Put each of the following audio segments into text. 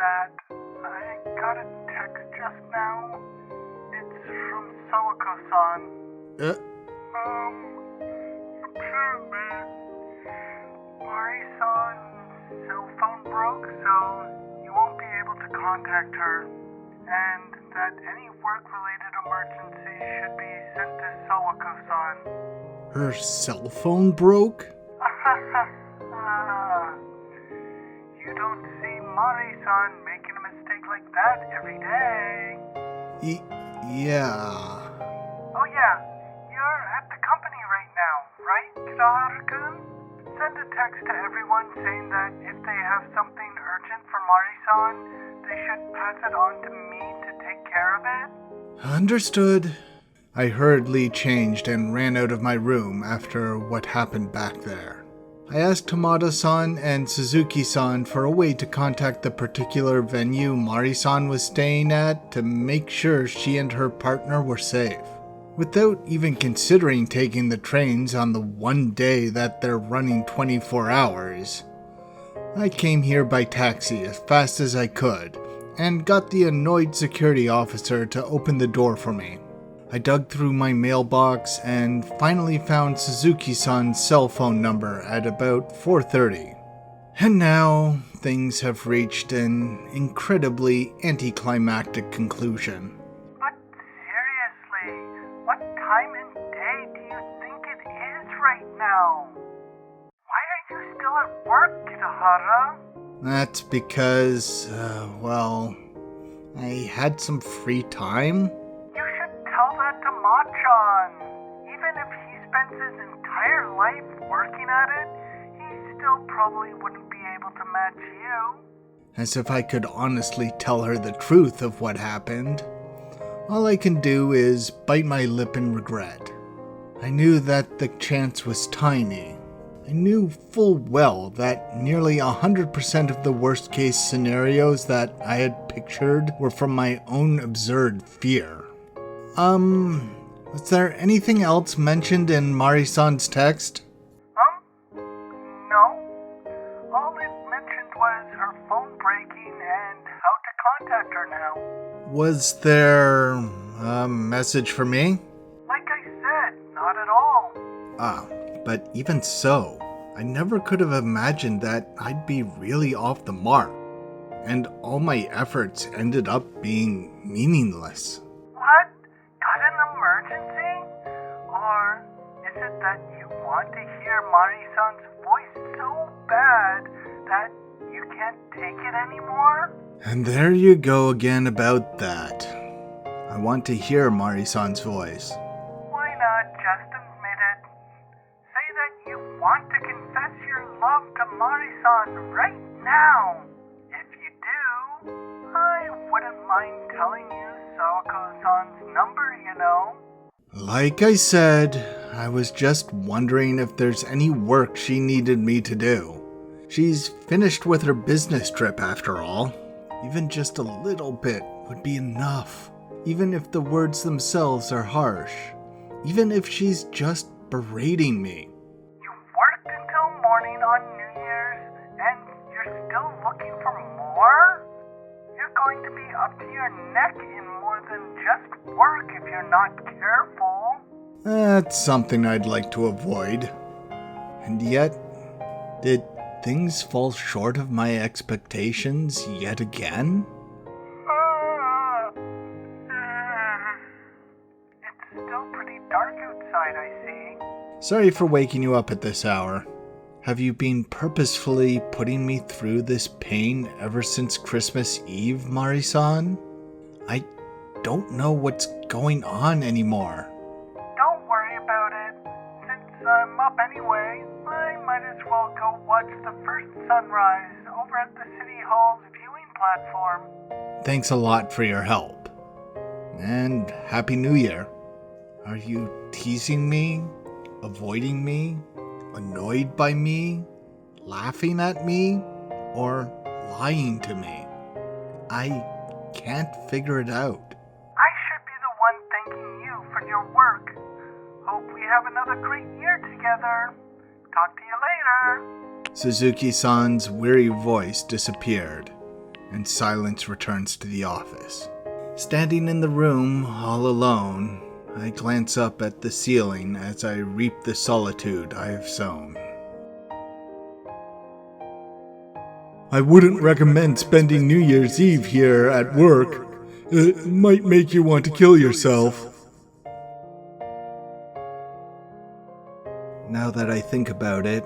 that. I got a text just now. It's from Sawako-san. Apparently, Mari-san's cell phone broke, so you won't be able to contact her. And that any work-related emergency should be sent to Sawako-san. Her cell phone broke? You don't see Mari-san making a mistake like that every day. Yeah. Oh yeah, you're at the company right now, right, Haruki? Send a text to everyone saying that if they have something urgent for Mari-san, they should pass it on to me to take care of it. Understood. I hurriedly changed and ran out of my room after what happened back there. I asked Hamada-san and Suzuki-san for a way to contact the particular venue Mari-san was staying at to make sure she and her partner were safe. Without even considering taking the trains on the one day that they're running 24 hours, I came here by taxi as fast as I could and got the annoyed security officer to open the door for me. I dug through my mailbox and finally found Suzuki-san's cell phone number at about 4:30. And now, things have reached an incredibly anticlimactic conclusion. But seriously, what time and day do you think it is right now? Why are you still at work, Kitahara? That's because, I had some free time. Tell that to Machan. Even if he spends his entire life working at it, he still probably wouldn't be able to match you. As if I could honestly tell her the truth of what happened. All I can do is bite my lip in regret. I knew that the chance was tiny. I knew full well that nearly 100% of the worst case scenarios that I had pictured were from my own absurd fear. Was there anything else mentioned in Mari-san's text? No. All it mentioned was her phone breaking and how to contact her now. Was there a message for me? Like I said, not at all. But even so, I never could have imagined that I'd be really off the mark, and all my efforts ended up being meaningless. What? Got an emergency? Or is it that you want to hear Mari-san's voice so bad that you can't take it anymore? And there you go again about that. I want to hear Mari-san's voice. Why not just admit it? Say that you want to confess your love to Mari-san right now. If you do, I wouldn't mind telling you Sawako-san's number, you know. Like I said, I was just wondering if there's any work she needed me to do. She's finished with her business trip after all. Even just a little bit would be enough. Even if the words themselves are harsh. Even if she's just berating me. You worked until morning on New Year's, and you're still looking for more? You're going to be up to your neck in more than just work if you're not careful. That's something I'd like to avoid. And yet, did things fall short of my expectations yet again? It's still pretty dark outside, I see. Sorry for waking you up at this hour. Have you been purposefully putting me through this pain ever since Christmas Eve, Mari-san? I don't know what's going on anymore. Don't worry about it. Since I'm up anyway, I might as well go watch the first sunrise over at the City Hall's viewing platform. Thanks a lot for your help. And Happy New Year. Are you teasing me? Avoiding me? Annoyed by me? Laughing at me? Or lying to me? I can't figure it out. I should be the one thanking you for your work. Hope we have another great year together. Talk to you later. Suzuki-san's weary voice disappeared, and silence returns to the office. Standing in the room, all alone, I glance up at the ceiling as I reap the solitude I have sown. I wouldn't recommend spending New Year's Eve here at work. It might make you want to kill yourself. Now that I think about it,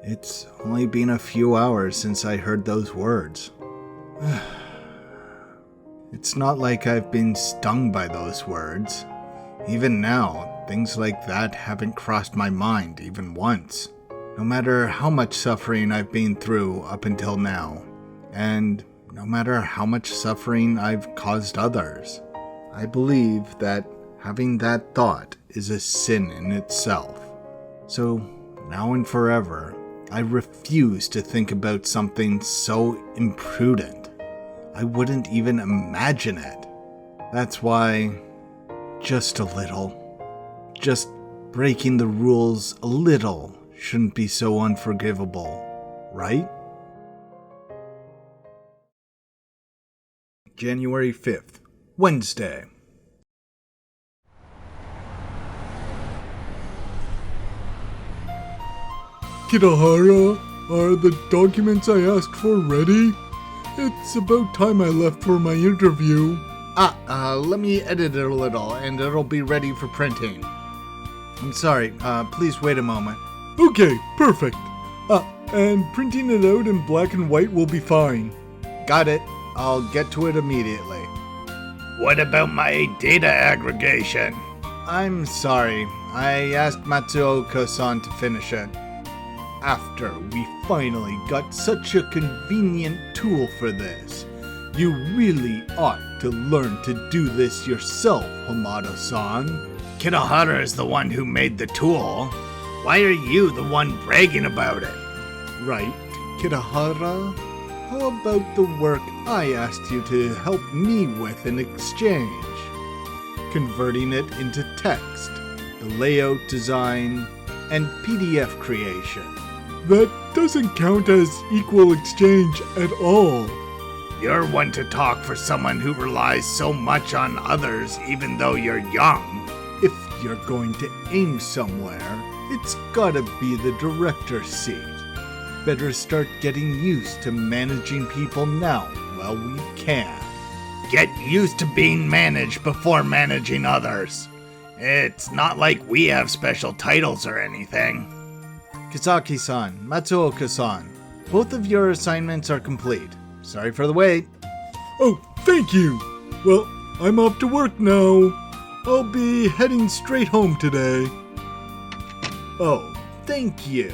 it's only been a few hours since I heard those words. It's not like I've been stung by those words. Even now, things like that haven't crossed my mind even once. No matter how much suffering I've been through up until now, and no matter how much suffering I've caused others, I believe that having that thought is a sin in itself. So, now and forever, I refuse to think about something so imprudent. I wouldn't even imagine it. That's why, just a little, just breaking the rules a little shouldn't be so unforgivable, right? January 5th, Wednesday. Kitahara, are the documents I asked for ready? It's about time I left for my interview. Let me edit it a little and it'll be ready for printing. I'm sorry, please wait a moment. Okay, perfect. And printing it out in black and white will be fine. Got it. I'll get to it immediately. What about my data aggregation? I'm sorry. I asked Matsuoka-san to finish it. After we finally got such a convenient tool for this, you really ought to learn to do this yourself, Hamada-san. Kitahara is the one who made the tool. Why are you the one bragging about it? Right, Kitahara? How about the work I asked you to help me with in exchange? Converting it into text, the layout design, and PDF creation. That doesn't count as equal exchange at all. You're one to talk for someone who relies so much on others even though you're young. If you're going to aim somewhere, it's gotta be the director's seat. Better start getting used to managing people now while we can. Get used to being managed before managing others. It's not like we have special titles or anything. Kizaki-san, Matsuoka-san, both of your assignments are complete. Sorry for the wait. Oh, thank you. Well, I'm off to work now. I'll be heading straight home today. Oh, thank you.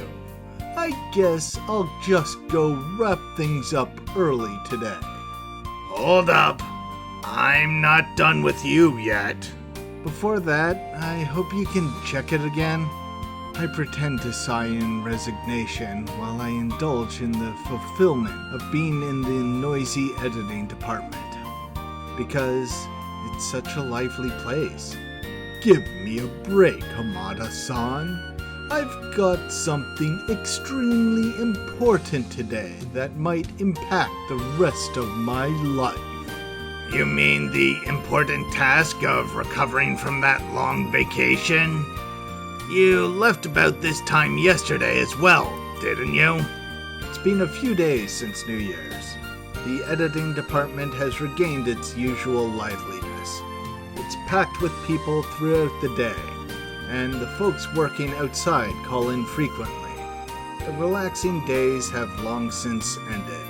I guess I'll just go wrap things up early today. Hold up. I'm not done with you yet. Before that, I hope you can check it again. I pretend to sigh in resignation while I indulge in the fulfillment of being in the noisy editing department. Because it's such a lively place. Give me a break, Hamada-san. I've got something extremely important today that might impact the rest of my life. You mean the important task of recovering from that long vacation? You left about this time yesterday as well, didn't you? It's been a few days since New Year's. The editing department has regained its usual liveliness. It's packed with people throughout the day, and the folks working outside call in frequently. The relaxing days have long since ended.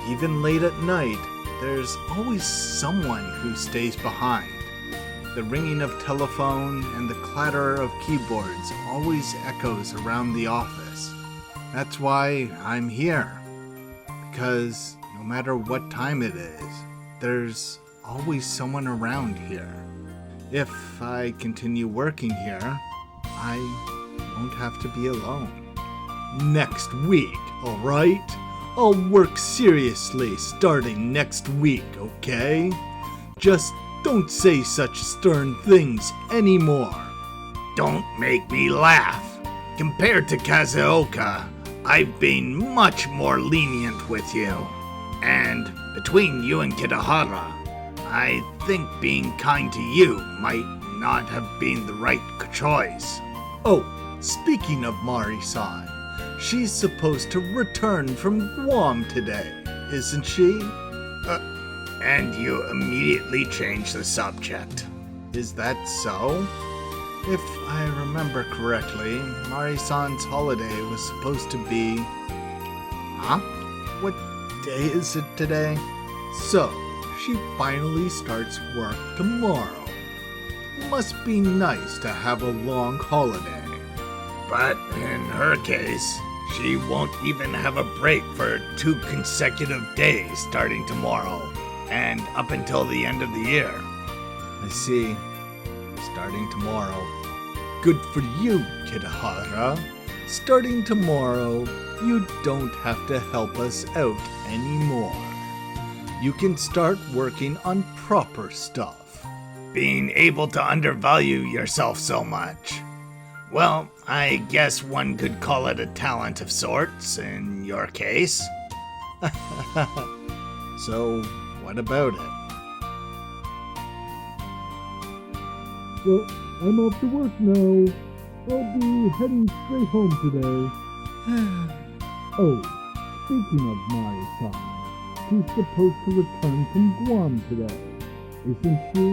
Even late at night, there's always someone who stays behind. The ringing of telephone and the clatter of keyboards always echoes around the office. That's why I'm here. Because no matter what time it is, there's always someone around here. If I continue working here, I won't have to be alone. Next week, alright? I'll work seriously starting next week, okay? Just don't say such stern things anymore. Don't make me laugh. Compared to Kazuoka, I've been much more lenient with you. And between you and Kitahara, I think being kind to you might not have been the right choice. Oh, speaking of Mari-san, she's supposed to return from Guam today, isn't she? And you immediately changed the subject. Is that so? If I remember correctly, Mari-san's holiday was supposed to be... Huh? What day is it today? So, she finally starts work tomorrow. Must be nice to have a long holiday. But in her case, she won't even have a break for 2 consecutive days starting tomorrow and up until the end of the year. I see. Starting tomorrow. Good for you, Kitahara. Starting tomorrow, you don't have to help us out anymore. You can start working on proper stuff. Being able to undervalue yourself so much. Well, I guess one could call it a talent of sorts in your case. So, what about it? Well, I'm off to work now. I'll be heading straight home today. Oh, speaking of Mari-san, she's supposed to return from Guam today, isn't she?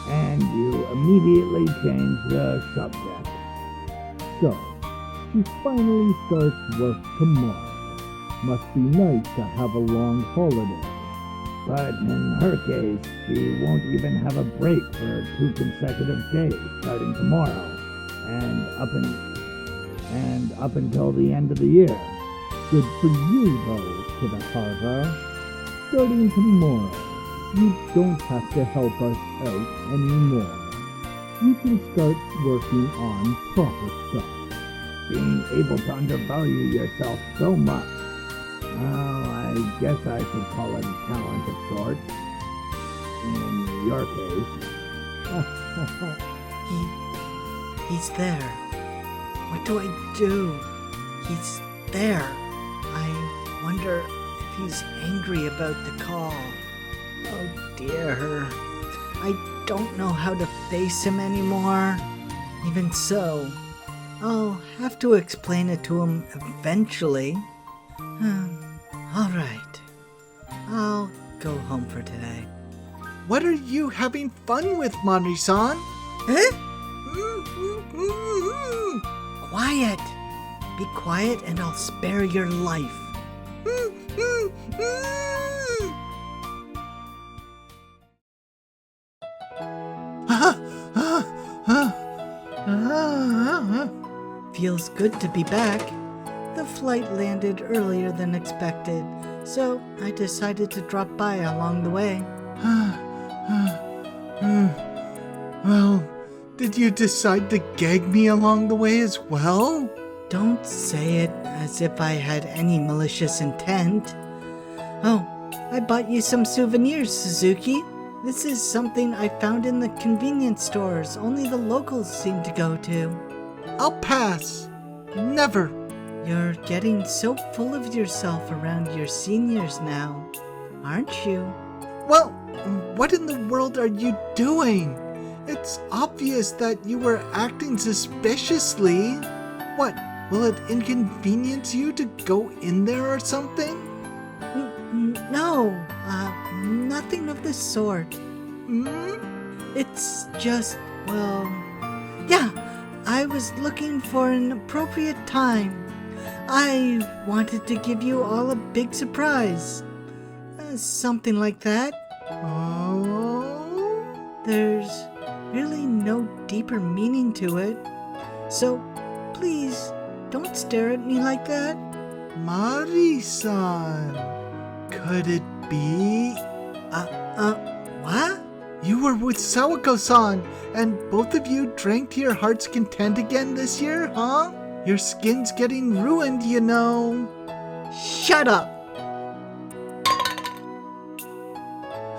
And you immediately changed the subject. So, she finally starts work tomorrow. Must be nice to have a long holiday. But in her case, she won't even have a break for 2 consecutive days starting tomorrow and up until the end of the year. Good for you, though, Kitahara. Starting tomorrow, you don't have to help us out anymore. You can start working on proper stuff. Being able to undervalue yourself so much. Well, I guess I should call it a talent of sorts. In your case. He's there. What do I do? He's there. I wonder if he's angry about the call. Oh dear. I don't know how to face him anymore. Even so, I'll have to explain it to him eventually. All right. I'll go home for today. What are you having fun with, Mari-san? Huh? Quiet. Be quiet and I'll spare your life. Feels good to be back. The flight landed earlier than expected, so I decided to drop by along the way. Well, did you decide to gag me along the way as well? Don't say it as if I had any malicious intent. Oh, I bought you some souvenirs, Suzuki. This is something I found in the convenience stores only the locals seem to go to. I'll pass. Never. You're getting so full of yourself around your seniors now, aren't you? Well, what in the world are you doing? It's obvious that you were acting suspiciously. What, will it inconvenience you to go in there or something? No, nothing of the sort. It's just, well, yeah, I was looking for an appropriate time. I wanted to give you all a big surprise. Something like that. Oh? There's really no deeper meaning to it. So, please, don't stare at me like that. Mari-san, could it be? What? You were with Sawako-san, and both of you drank to your heart's content again this year, huh? Your skin's getting ruined, you know. Shut up!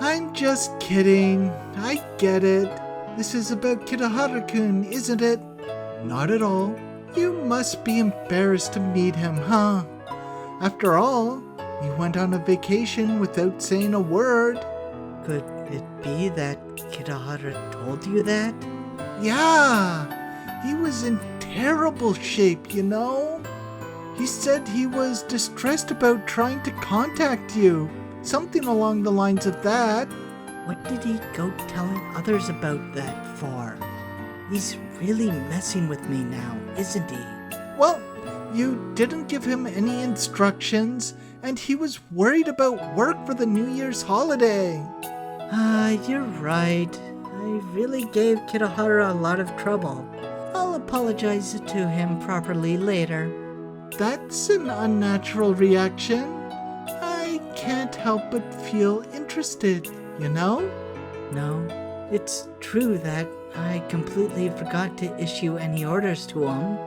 I'm just kidding. I get it. This is about Kitahara-kun, isn't it? Not at all. You must be embarrassed to meet him, huh? After all, He went on a vacation without saying a word. Could it be that Kitahara told you that? Yeah, he was in terrible shape, you know? He said he was distressed about trying to contact you. Something along the lines of that. What did he go telling others about that for? He's really messing with me now, isn't he? Well, you didn't give him any instructions, and he was worried about work for the New Year's holiday. You're right. I really gave Kitahara a lot of trouble. I'll apologize to him properly later. That's an unnatural reaction. I can't help but feel interested, you know? No, it's true that I completely forgot to issue any orders to him.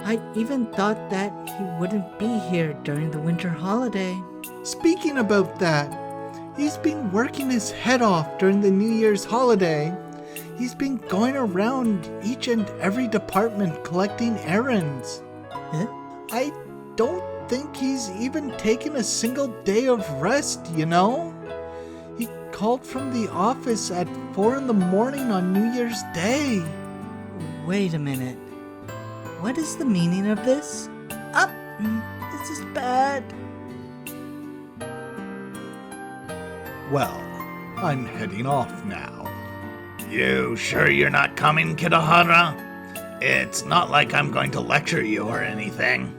I even thought that he wouldn't be here during the winter holiday. Speaking about that, he's been working his head off during the New Year's holiday. He's been going around each and every department collecting errands. Huh? I don't think he's even taken a single day of rest, you know? He called from the office at 4 in the morning on New Year's Day. Wait a minute. What is the meaning of this? This is bad. Well, I'm heading off now. You sure you're not coming, Kitahara? It's not like I'm going to lecture you or anything.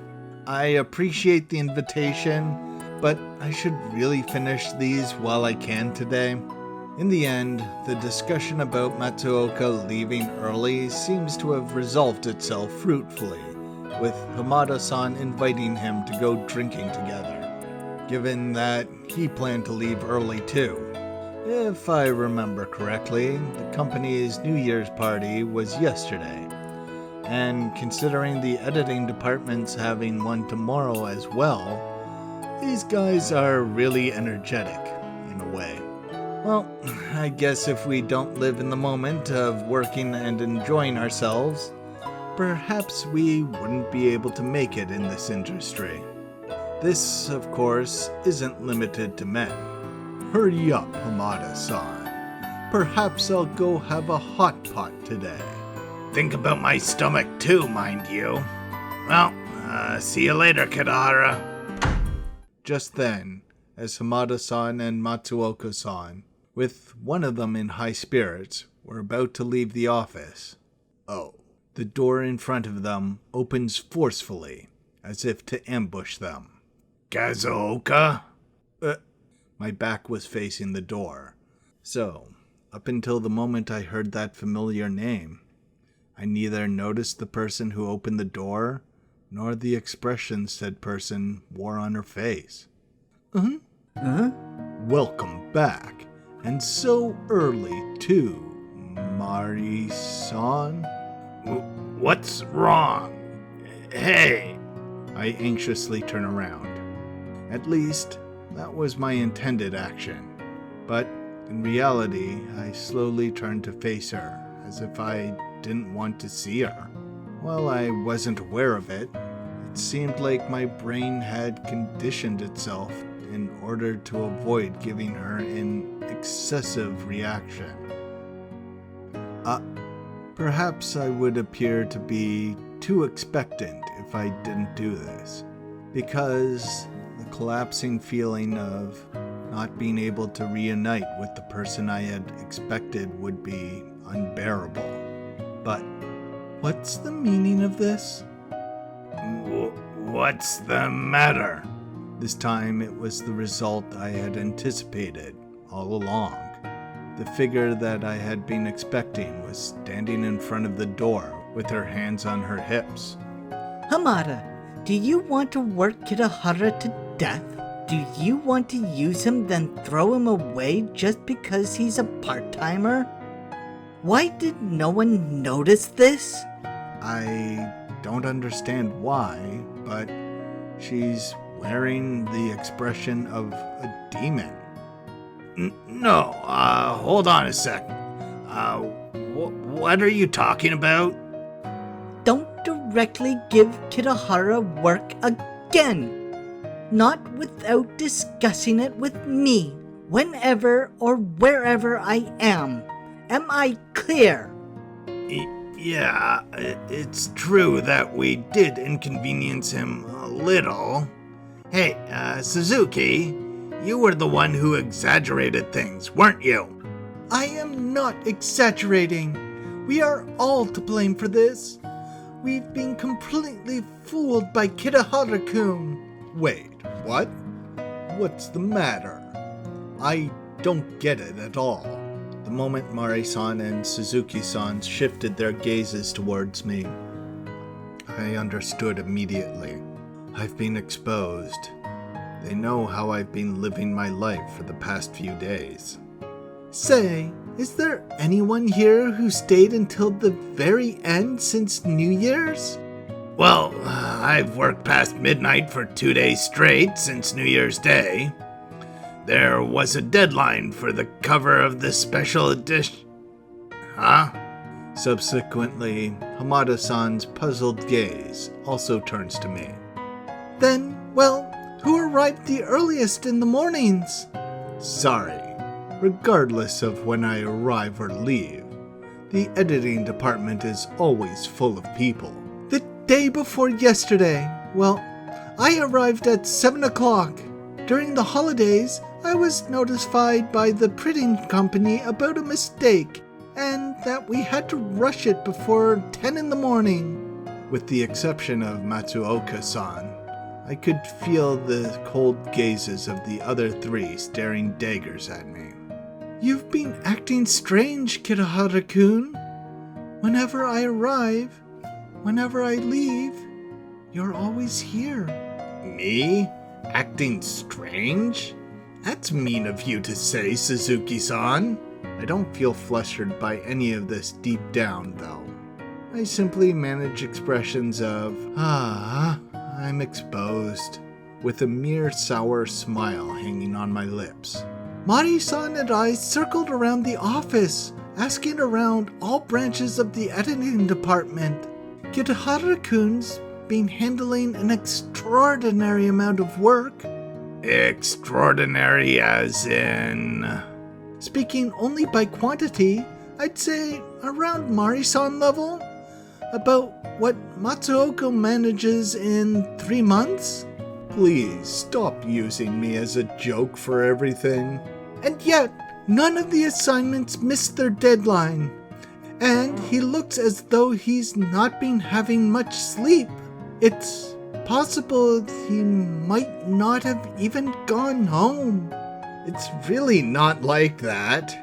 I appreciate the invitation, but I should really finish these while I can today. In the end, the discussion about Matsuoka leaving early seems to have resolved itself fruitfully, with Hamada-san inviting him to go drinking together, given that he planned to leave early too. If I remember correctly, the company's New Year's party was yesterday, and considering the editing department's having one tomorrow as well, these guys are really energetic, in a way. Well, I guess if we don't live in the moment of working and enjoying ourselves, perhaps we wouldn't be able to make it in this industry. This, of course, isn't limited to men. Hurry up, Hamada-san. Perhaps I'll go have a hot pot today. Think about my stomach too, mind you. Well, see you later, Kitahara. Just then, as Hamada-san and Matsuoka-san, with one of them in high spirits, were about to leave the office, the door in front of them opens forcefully, as if to ambush them. Kazuoka? My back was facing the door, so, up until the moment I heard that familiar name, I neither noticed the person who opened the door, nor the expression said person wore on her face. Welcome back, and so early too, Mari-san? What's wrong? Hey! I anxiously turn around. At least, that was my intended action. But, in reality, I slowly turned to face her, as if I didn't want to see her. While I wasn't aware of it, it seemed like my brain had conditioned itself in order to avoid giving her an excessive reaction. Perhaps I would appear to be too expectant if I didn't do this, because the collapsing feeling of not being able to reunite with the person I had expected would be unbearable. But what's the meaning of this? What's the matter? This time it was the result I had anticipated all along. The figure that I had been expecting was standing in front of the door with her hands on her hips. Hamada, do you want to work Kitahara to death? Do you want to use him then throw him away just because he's a part-timer? Why did no one notice this? I don't understand why, but she's wearing the expression of a demon. No, hold on a second. What are you talking about? Don't directly give Kitahara work again. not without discussing it with me, whenever or wherever I am. Am I clear? Yeah, it's true that we did inconvenience him a little. Hey, Suzuki, you were the one who exaggerated things, weren't you? I am not exaggerating. We are all to blame for this. We've been completely fooled by Kitahara-kun. Wait, what? What's the matter? I don't get it at all. The moment Mari-san and Suzuki-san shifted their gazes towards me, I understood immediately. I've been exposed. They know how I've been living my life for the past few days. Say, is there anyone here who stayed until the very end since New Year's? Well, I've worked past midnight for 2 days straight since New Year's Day. There was a deadline for the cover of the special edition. Huh? Subsequently, Hamada-san's puzzled gaze also turns to me. Then, well, who arrived the earliest in the mornings? Sorry. Regardless of when I arrive or leave, the editing department is always full of people. The day before yesterday, well, I arrived at 7 o'clock. During the holidays, I was notified by the printing company about a mistake, and that we had to rush it before 10 in the morning. With the exception of Matsuoka-san, I could feel the cold gazes of the other three staring daggers at me. You've been acting strange, Kitahara-kun. Whenever I arrive, whenever I leave, you're always here. Me? Acting strange? That's mean of you to say, Suzuki-san. I don't feel flustered by any of this deep down, though. I simply manage expressions of, I'm exposed, with a mere sour smile hanging on my lips. Mari-san and I circled around the office, asking around all branches of the editing department. Kitahara-kun's been handling an extraordinary amount of work. Extraordinary as in? Speaking only by quantity, I'd say around Mari-san level. About what Matsuoka manages in 3 months? Please stop using me as a joke for everything. And yet, none of the assignments missed their deadline. And he looks as though he's not been having much sleep. It's possible he might not have even gone home. It's really not like that.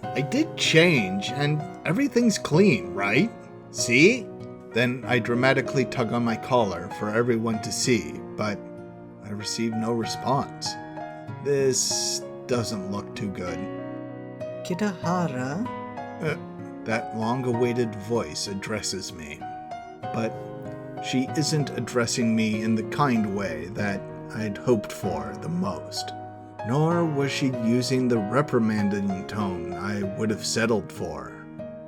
I did change, and everything's clean, right? See? Then I dramatically tug on my collar for everyone to see, but I received no response. This doesn't look too good. Kitahara? That long-awaited voice addresses me, but she isn't addressing me in the kind way that I'd hoped for the most. Nor was she using the reprimanding tone I would have settled for.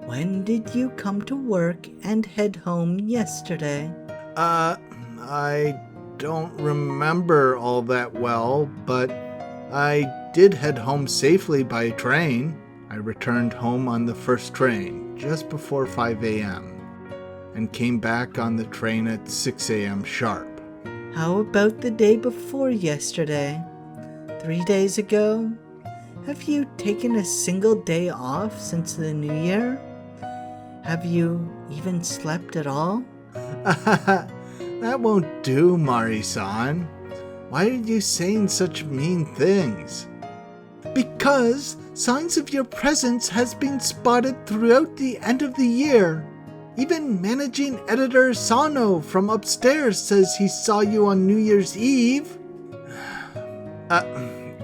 When did you come to work and head home yesterday? I don't remember all that well, but I did head home safely by train. I returned home on the first train just before 5 a.m. and came back on the train at 6 a.m. sharp. How about the day before yesterday? 3 days ago? Have you taken a single day off since the new year? Have you even slept at all? That won't do, Mari-san. Why are you saying such mean things? Because signs of your presence has been spotted throughout the end of the year. Even managing editor Sano from upstairs says he saw you on New Year's Eve.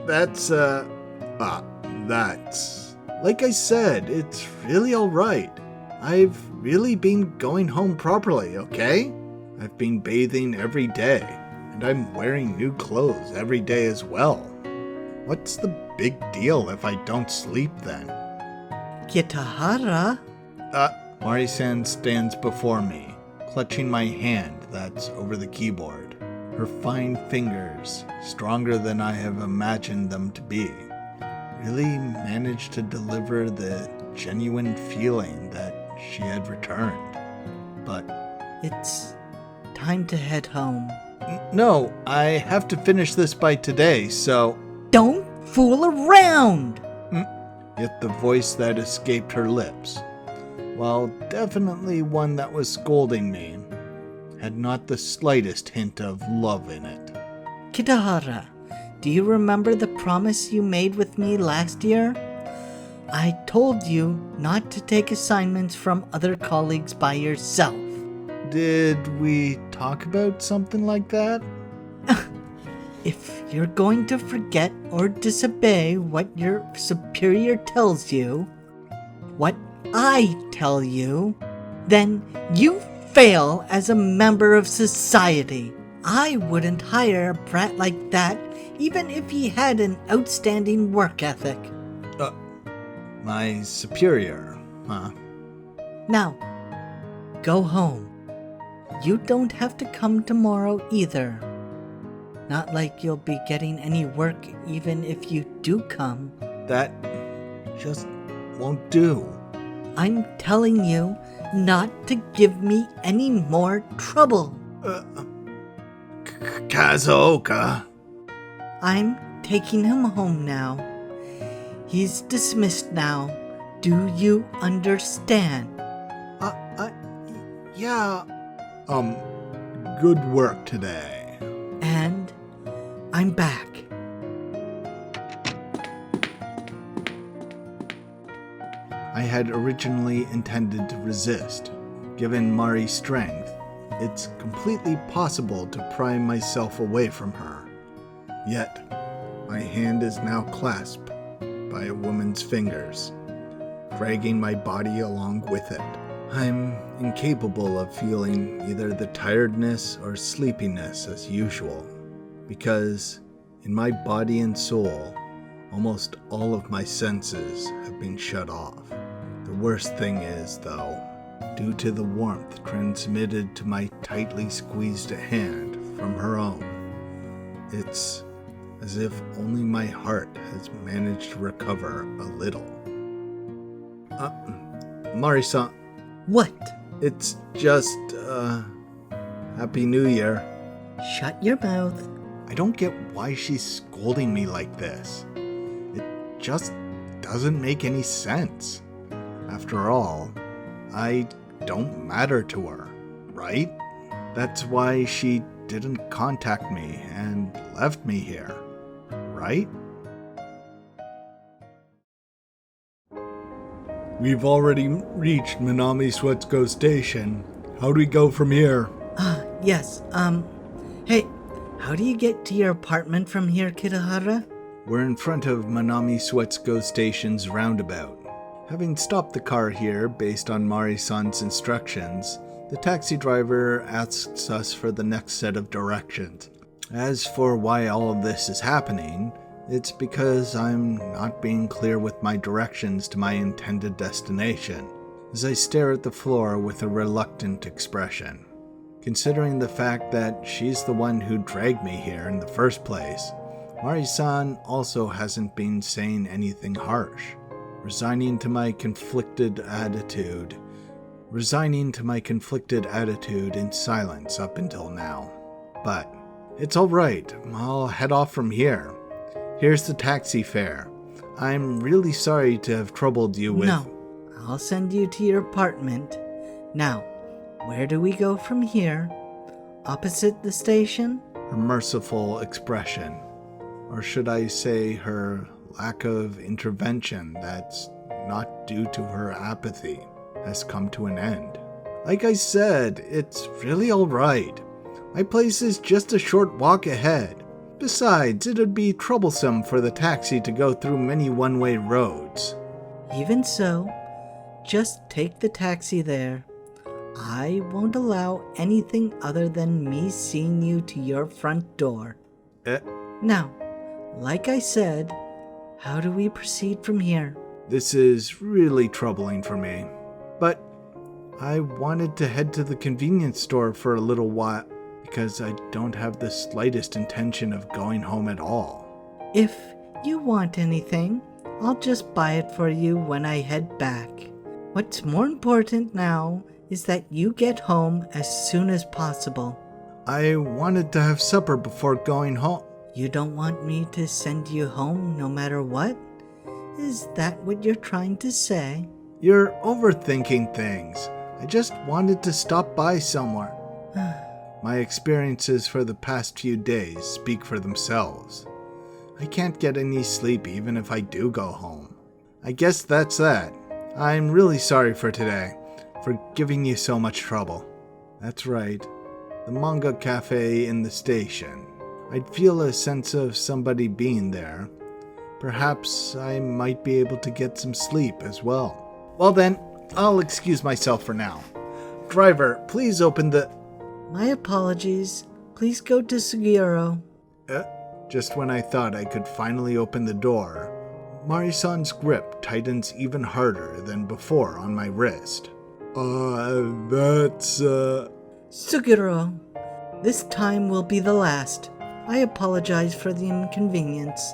That's like I said, it's really alright. I've really been going home properly, okay? I've been bathing every day, and I'm wearing new clothes every day as well. What's the big deal if I don't sleep then? Kitahara? Mari-san stands before me, clutching my hand that's over the keyboard. Her fine fingers, stronger than I have imagined them to be, really managed to deliver the genuine feeling that she had returned. But It's time to head home. no, I have to finish this by today, so... Don't fool around! Yet the voice that escaped her lips, while definitely one that was scolding me, had not the slightest hint of love in it. Kitahara, do you remember the promise you made with me last year? I told you not to take assignments from other colleagues by yourself. Did we talk about something like that? If you're going to forget or disobey what your superior tells you, what I tell you, then you fail as a member of society. I wouldn't hire a brat like that even if he had an outstanding work ethic. My superior, huh? Now, go home. You don't have to come tomorrow either. Not like you'll be getting any work even if you do come. That just won't do. I'm telling you not to give me any more trouble. Kazuoka. I'm taking him home now. He's dismissed now. Do you understand? Yeah. Good work today. And I'm back. I had originally intended to resist. Given Mari's strength, it's completely possible to pry myself away from her. Yet, my hand is now clasped by a woman's fingers, dragging my body along with it. I'm incapable of feeling either the tiredness or sleepiness as usual, because in my body and soul, almost all of my senses have been shut off. The worst thing is, though, due to the warmth transmitted to my tightly squeezed hand from her own, it's as if only my heart has managed to recover a little. Mari-san. What? It's just, Happy New Year. Shut your mouth. I don't get why she's scolding me like this. It just doesn't make any sense. After all, I don't matter to her, right? That's why she didn't contact me and left me here, right? We've already reached Minami Sweatsko Station. How do we go from here? Yes, hey, how do you get to your apartment from here, Kitahara? We're in front of Minami Sweatsko Station's roundabout. Having stopped the car here based on Mari-san's instructions, the taxi driver asks us for the next set of directions. As for why all of this is happening, it's because I'm not being clear with my directions to my intended destination, as I stare at the floor with a reluctant expression. Considering the fact that she's the one who dragged me here in the first place, Mari-san also hasn't been saying anything harsh, resigning to my conflicted attitude in silence up until now. But it's alright, I'll head off from here. Here's the taxi fare. I'm really sorry to have troubled you with... No, I'll send you to your apartment. Now, where do we go from here? Opposite the station? Her merciful expression, or should I say her lack of intervention that's not due to her apathy, has come to an end. Like I said, it's really alright. My place is just a short walk ahead. Besides, it'd be troublesome for the taxi to go through many one-way roads. Even so, just take the taxi there. I won't allow anything other than me seeing you to your front door. Now, like I said, how do we proceed from here? This is really troubling for me. But I wanted to head to the convenience store for a little while because I don't have the slightest intention of going home at all. If you want anything, I'll just buy it for you when I head back. What's more important now is that you get home as soon as possible. I wanted to have supper before going home. You don't want me to send you home no matter what? Is that what you're trying to say? You're overthinking things. I just wanted to stop by somewhere. My experiences for the past few days speak for themselves. I can't get any sleep even if I do go home. I guess that's that. I'm really sorry for today, for giving you so much trouble. That's right, the manga cafe in the station. I'd feel a sense of somebody being there. Perhaps I might be able to get some sleep as well. Well then, I'll excuse myself for now. Driver, please open the... My apologies. Please go to Sugiro. Just when I thought I could finally open the door, Mari-san's grip tightens even harder than before on my wrist. Sugiro, this time will be the last. I apologize for the inconvenience.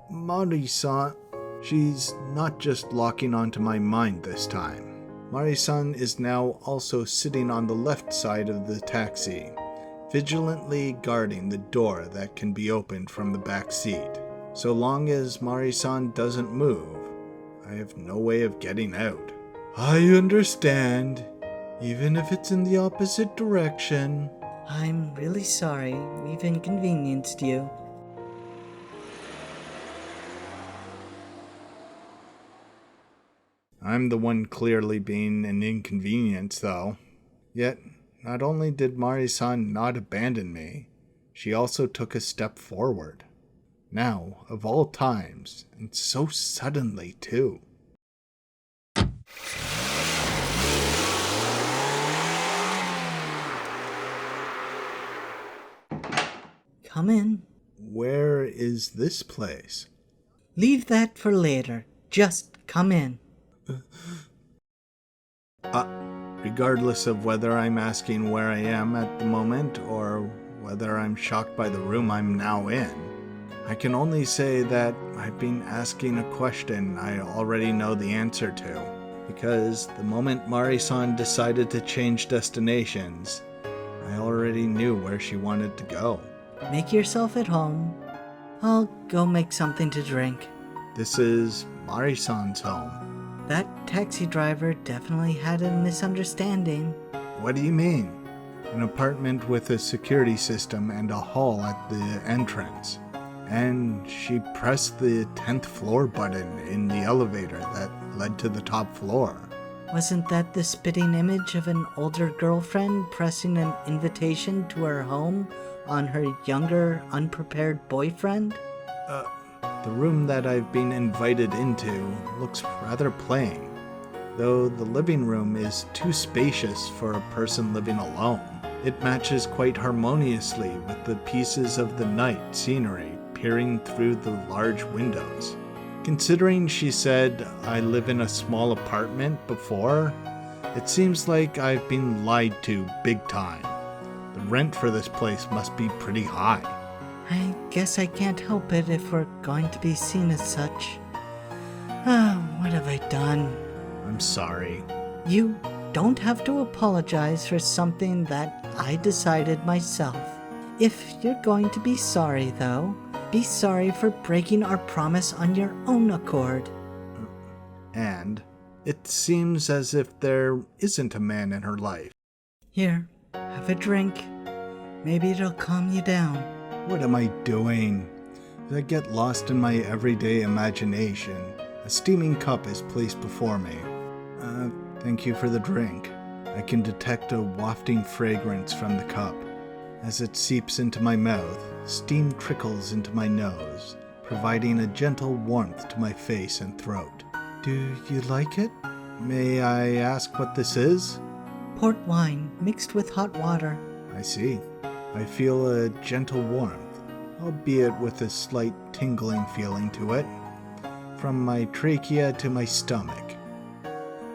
Mari-san, she's not just locking onto my mind this time. Mari-san is now also sitting on the left side of the taxi, vigilantly guarding the door that can be opened from the back seat. So long as Mari-san doesn't move, I have no way of getting out. I understand, even if it's in the opposite direction. I'm really sorry we've inconvenienced you. I'm the one clearly being an inconvenience, though. Yet, not only did Mari-san not abandon me, she also took a step forward. Now, of all times, and so suddenly, too. Come in. Where is this place? Leave that for later. Just come in. Regardless of whether I'm asking where I am at the moment or whether I'm shocked by the room I'm now in, I can only say that I've been asking a question I already know the answer to, because the moment Mari-san decided to change destinations, I already knew where she wanted to go. Make yourself at home. I'll go make something to drink. This is Mari-san's home. That taxi driver definitely had a misunderstanding. What do you mean? An apartment with a security system and a hall at the entrance. And she pressed the 10th floor button in the elevator that led to the top floor. Wasn't that the spitting image of an older girlfriend pressing an invitation to her home on her younger, unprepared boyfriend? The room that I've been invited into looks rather plain, though the living room is too spacious for a person living alone. It matches quite harmoniously with the pieces of the night scenery peering through the large windows. Considering she said I live in a small apartment before, it seems like I've been lied to big time. The rent for this place must be pretty high. I guess I can't help it if we're going to be seen as such. What have I done? I'm sorry. You don't have to apologize for something that I decided myself. If you're going to be sorry, though, be sorry for breaking our promise on your own accord. And it seems as if there isn't a man in her life. Here, have a drink. Maybe it'll calm you down. What am I doing? As I get lost in my everyday imagination, a steaming cup is placed before me. Thank you for the drink. I can detect a wafting fragrance from the cup. As it seeps into my mouth, steam trickles into my nose, providing a gentle warmth to my face and throat. Do you like it? May I ask what this is? Port wine mixed with hot water. I see. I feel a gentle warmth, albeit with a slight tingling feeling to it, from my trachea to my stomach.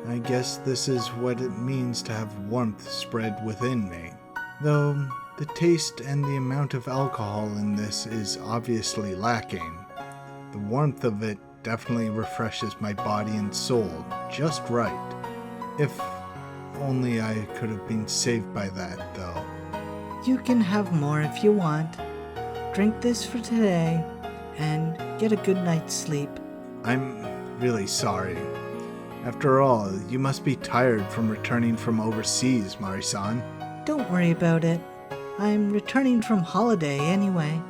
I guess this is what it means to have warmth spread within me. Though the taste and the amount of alcohol in this is obviously lacking, the warmth of it definitely refreshes my body and soul just right. If only I could have been saved by that, though. You can have more if you want. Drink this for today and get a good night's sleep. I'm really sorry. After all, you must be tired from returning from overseas, Marisan. Don't worry about it. I'm returning from holiday anyway.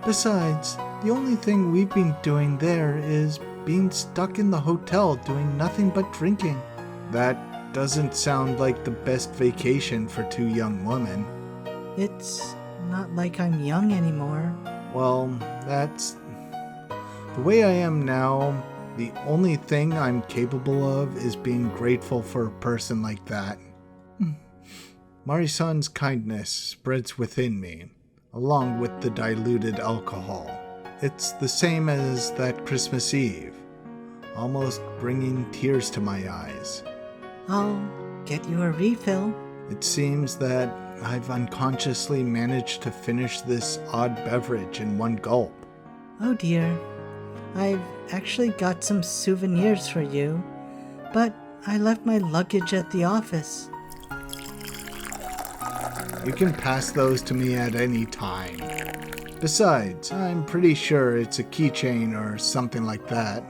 Besides, the only thing we've been doing there is being stuck in the hotel doing nothing but drinking. That doesn't sound like the best vacation for two young women. It's not like I'm young anymore. Well, that's... The way I am now, the only thing I'm capable of is being grateful for a person like that. Marisan's kindness spreads within me, along with the diluted alcohol. It's the same as that Christmas Eve, almost bringing tears to my eyes. I'll get you a refill. It seems that I've unconsciously managed to finish this odd beverage in one gulp. Oh dear. I've actually got some souvenirs for you, but I left my luggage at the office. You can pass those to me at any time. Besides, I'm pretty sure it's a keychain or something like that.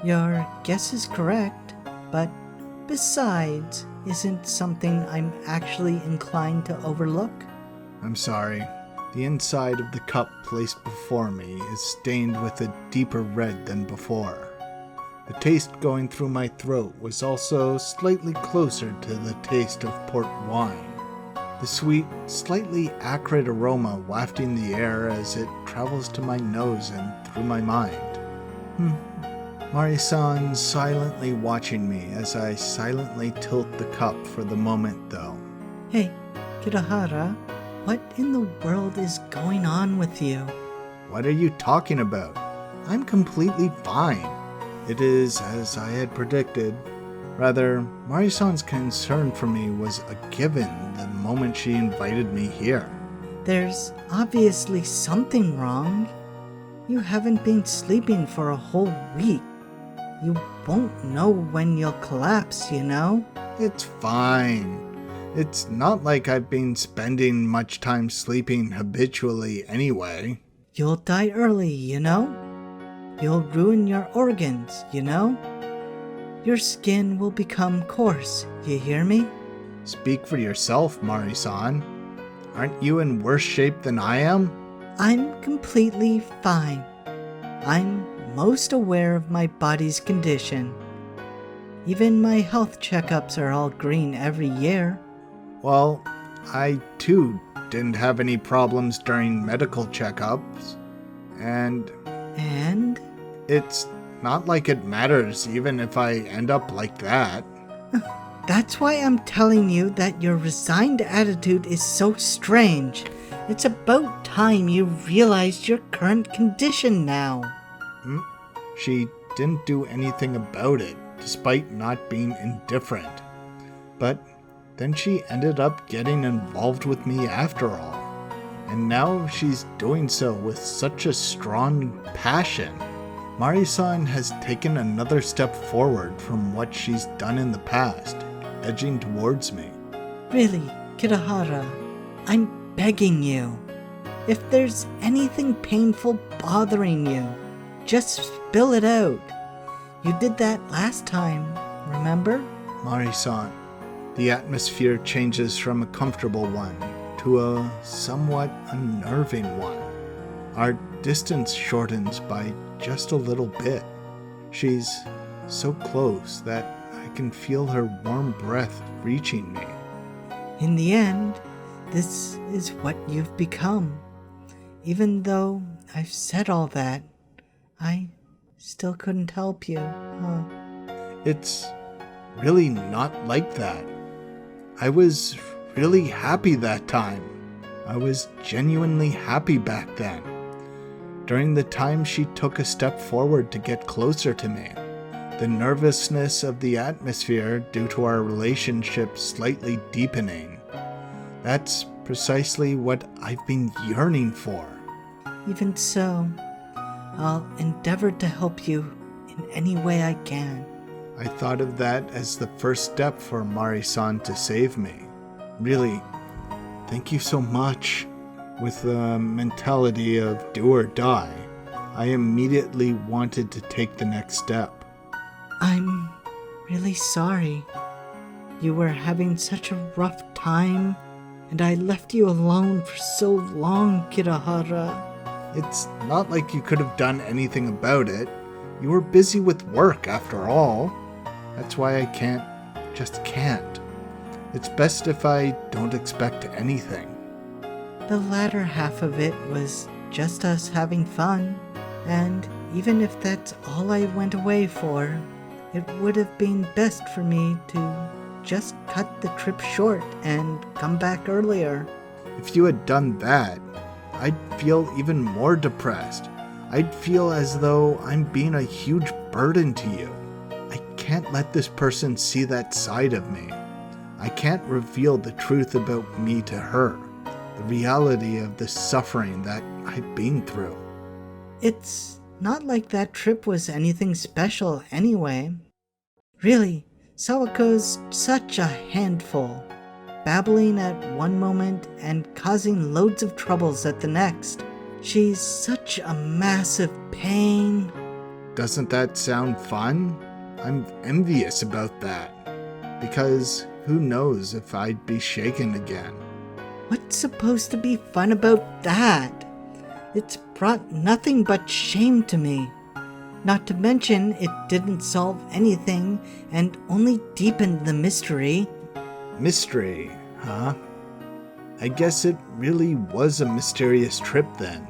Your guess is correct, but besides isn't something I'm actually inclined to overlook. I'm sorry. The inside of the cup placed before me is stained with a deeper red than before. The taste going through my throat was also slightly closer to the taste of port wine. The sweet, slightly acrid aroma wafting the air as it travels to my nose and through my mind. Marisan silently watching me as I silently tilt the cup for the moment, though. Hey, Kirahara, what in the world is going on with you? What are you talking about? I'm completely fine. It is as I had predicted. Rather, Marisan's concern for me was a given the moment she invited me here. There's obviously something wrong. You haven't been sleeping for a whole week. You won't know when you'll collapse, you know? It's fine. It's not like I've been spending much time sleeping habitually anyway. You'll die early, you know? You'll ruin your organs, you know? Your skin will become coarse, you hear me? Speak for yourself, Marisan. Aren't you in worse shape than I am? I'm completely fine. I'm most aware of my body's condition. Even my health checkups are all green every year. Well, I too didn't have any problems during medical checkups. And it's not like it matters even if I end up like that. That's why I'm telling you that your resigned attitude is so strange. It's about time you realized your current condition now. She didn't do anything about it, despite not being indifferent. But then she ended up getting involved with me after all. And now she's doing so with such a strong passion. Marisan has taken another step forward from what she's done in the past, edging towards me. Really, Kirahara, I'm begging you. If there's anything painful bothering you, just spill it out. You did that last time, remember? Marisan, the atmosphere changes from a comfortable one to a somewhat unnerving one. Our distance shortens by just a little bit. She's so close that I can feel her warm breath reaching me. In the end, this is what you've become. Even though I've said all that, I still couldn't help you, huh? It's really not like that. I was really happy that time. I was genuinely happy back then. During the time she took a step forward to get closer to me, the nervousness of the atmosphere due to our relationship slightly deepening. That's Precisely what I've been yearning for. Even so, I'll endeavor to help you in any way I can. I thought of that as the first step for Mari-san to save me. Really, thank you so much. With the mentality of do or die, I immediately wanted to take the next step. I'm really sorry. You were having such a rough time, and I left you alone for so long, Kirahara. It's not like you could have done anything about it. You were busy with work, after all. That's why I just can't. It's best if I don't expect anything. The latter half of it was just us having fun, and even if that's all I went away for, it would have been best for me to just cut the trip short and come back earlier. If you had done that, I'd feel even more depressed. I'd feel as though I'm being a huge burden to you. I can't let this person see that side of me. I can't reveal the truth about me to her. The reality of the suffering that I've been through. It's not like that trip was anything special anyway. Really, Sawako's such a handful, babbling at one moment and causing loads of troubles at the next. She's such a massive pain. Doesn't that sound fun? I'm envious about that. Because who knows if I'd be shaken again. What's supposed to be fun about that? It's brought nothing but shame to me. Not to mention, it didn't solve anything and only deepened the mystery. Mystery, huh? I guess it really was a mysterious trip then.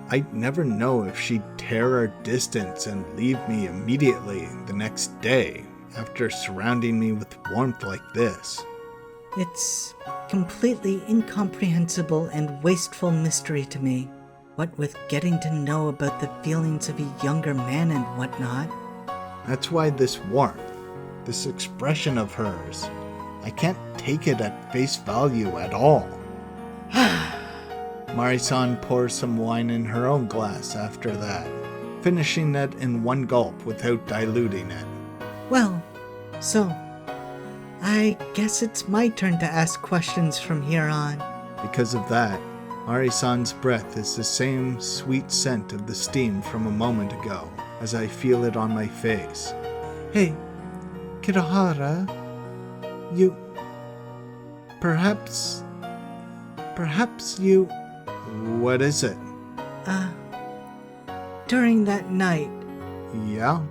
I'd never know if she'd tear our distance and leave me immediately the next day after surrounding me with warmth like this. It's completely incomprehensible and wasteful mystery to me. What with getting to know about the feelings of a younger man and whatnot. That's why this warmth, this expression of hers, I can't take it at face value at all. Mari-san pours some wine in her own glass after that, finishing it in one gulp without diluting it. Well, so, I guess it's my turn to ask questions from here on. Because of that, Mari-san's breath is the same sweet scent of the steam from a moment ago, as I feel it on my face. Hey, Kirahara, you... Perhaps you... What is it? During that night... Yeah?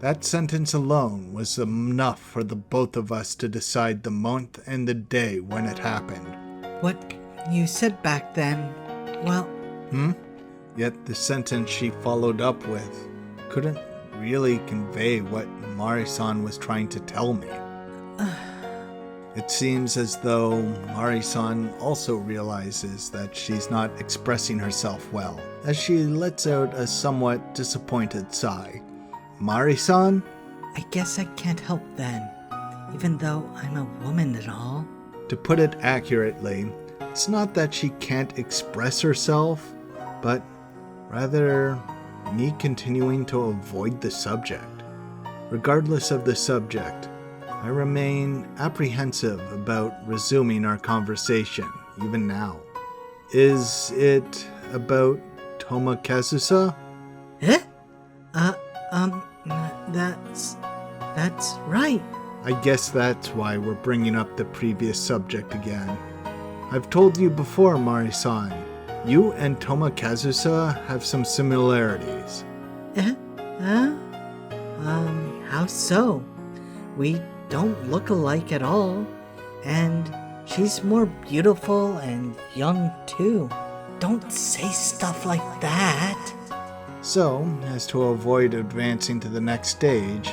That sentence alone was enough for the both of us to decide the month and the day when it happened. What you said back then, well... Yet the sentence she followed up with couldn't really convey what Mari-san was trying to tell me. It seems as though Mari-san also realizes that she's not expressing herself well, as she lets out a somewhat disappointed sigh. Mari-san? I guess I can't help then, even though I'm a woman and all. To put it accurately, it's not that she can't express herself, but rather me continuing to avoid the subject. Regardless of the subject, I remain apprehensive about resuming our conversation, even now. Is it about Toma Kazusa? Eh? That's right. I guess that's why we're bringing up the previous subject again. I've told you before, Mari-san, you and Toma Kazusa have some similarities. How so? We don't look alike at all, and she's more beautiful and young too. Don't say stuff like that. So, as to avoid advancing to the next stage,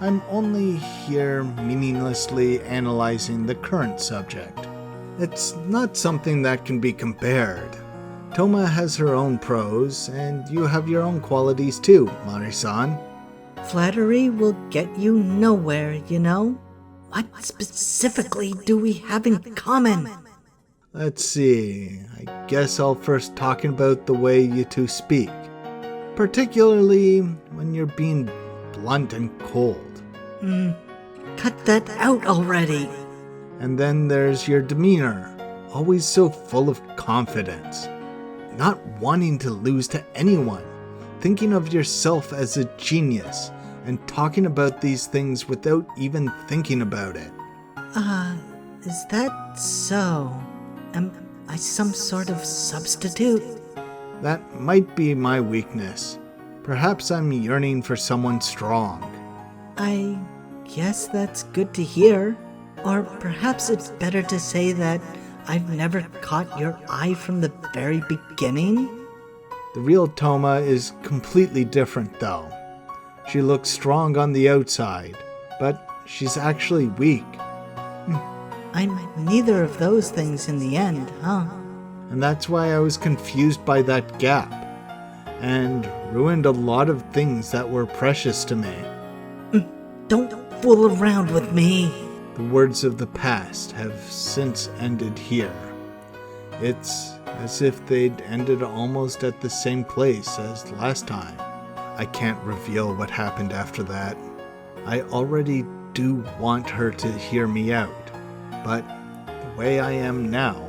I'm only here meaninglessly analyzing the current subject. It's not something that can be compared. Toma has her own pros, and you have your own qualities too, Mari-san. Flattery will get you nowhere, you know. What specifically do we have in common? Let's see. I guess I'll first talk about the way you two speak. Particularly when you're being blunt and cold. Cut that out already. And then there's your demeanor, always so full of confidence. Not wanting to lose to anyone, thinking of yourself as a genius, and talking about these things without even thinking about it. Is that so? Am I some sort of substitute? That might be my weakness. Perhaps I'm yearning for someone strong. I guess that's good to hear. Or perhaps it's better to say that I've never caught your eye from the very beginning? The real Toma is completely different, though. She looks strong on the outside, but she's actually weak. I'm neither of those things in the end, huh? And that's why I was confused by that gap, and ruined a lot of things that were precious to me. Don't fool around with me. The words of the past have since ended here. It's as if they'd ended almost at the same place as last time. I can't reveal what happened after that. I already do want her to hear me out, but the way I am now,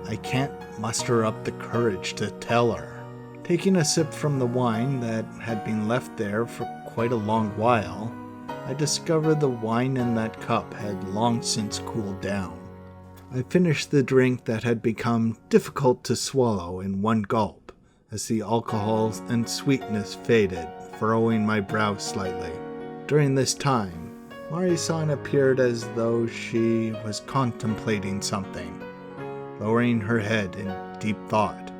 I can't muster up the courage to tell her. Taking a sip from the wine that had been left there for quite a long while, I discovered the wine in that cup had long since cooled down. I finished the drink that had become difficult to swallow in one gulp, as the alcohol and sweetness faded, furrowing my brow slightly. During this time, Mari-san appeared as though she was contemplating something, lowering her head in deep thought.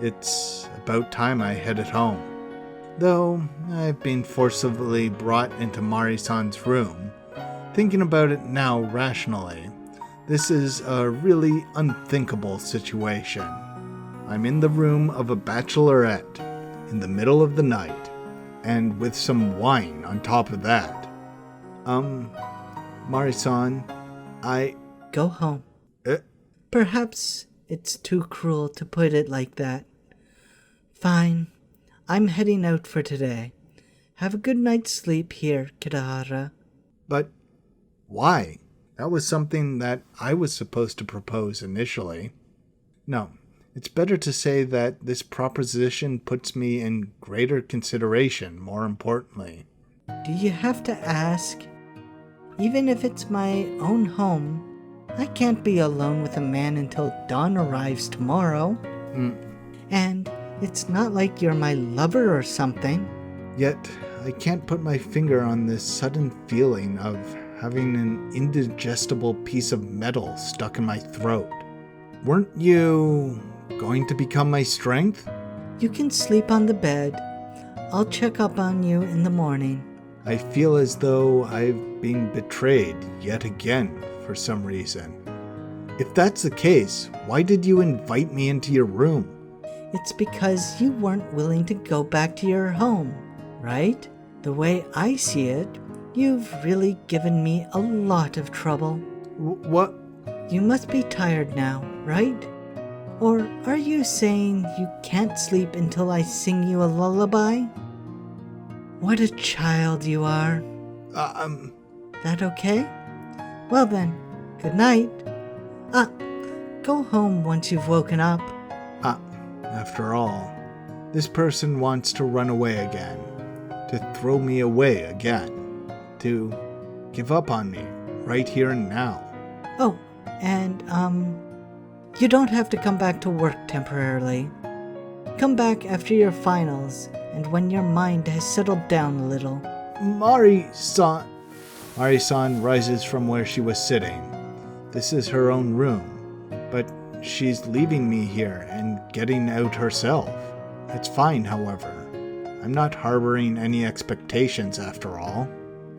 It's about time I headed home. Though I've been forcibly brought into Mari-san's room, thinking about it now rationally, this is a really unthinkable situation. I'm in the room of a bachelorette, in the middle of the night, and with some wine on top of that. Mari-san, Go home. Perhaps it's too cruel to put it like that. Fine. I'm heading out for today. Have a good night's sleep here, Kirahara. But why? That was something that I was supposed to propose initially. No, it's better to say that this proposition puts me in greater consideration, more importantly. Do you have to ask? Even if it's my own home, I can't be alone with a man until dawn arrives tomorrow. And it's not like you're my lover or something. Yet, I can't put my finger on this sudden feeling of having an indigestible piece of metal stuck in my throat. Weren't you going to become my strength? You can sleep on the bed. I'll check up on you in the morning. I feel as though I've been betrayed yet again for some reason. If that's the case, why did you invite me into your room? It's because you weren't willing to go back to your home, right? The way I see it, you've really given me a lot of trouble. What? You must be tired now, right? Or are you saying you can't sleep until I sing you a lullaby? What a child you are. That okay? Well then, good night. Go home once you've woken up. After all, this person wants to run away again, to throw me away again, to give up on me right here and now. Oh, and, you don't have to come back to work temporarily. Come back after your finals and when your mind has settled down a little. Mari-san rises from where she was sitting. This is her own room, but she's leaving me here and getting out herself. It's fine, however. I'm not harboring any expectations after all.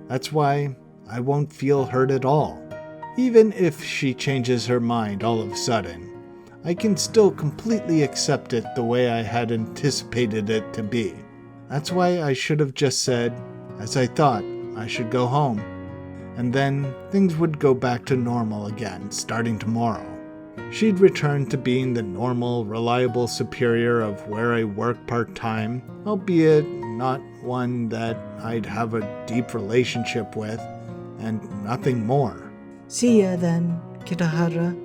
That's why I won't feel hurt at all. Even if she changes her mind all of a sudden, I can still completely accept it the way I had anticipated it to be. That's why I should have just said, as I thought, I should go home. And then things would go back to normal again, starting tomorrow. she'd return to being the normal, reliable superior of where I work part-time, albeit not one that I'd have a deep relationship with, and nothing more. See ya then, Kitahara.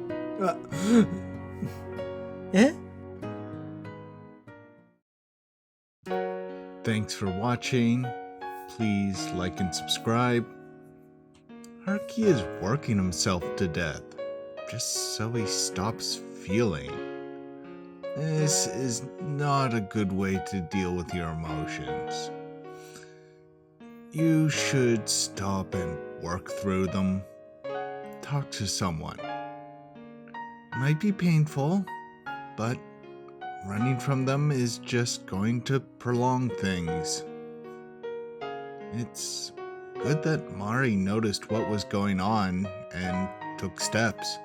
Eh? Thanks for watching. Please like and subscribe. Haruki is working himself to death, just so he stops feeling. This is not a good way to deal with your emotions. You should stop and work through them. Talk to someone. It might be painful, but running from them is just going to prolong things. It's good that Mari noticed what was going on and took steps.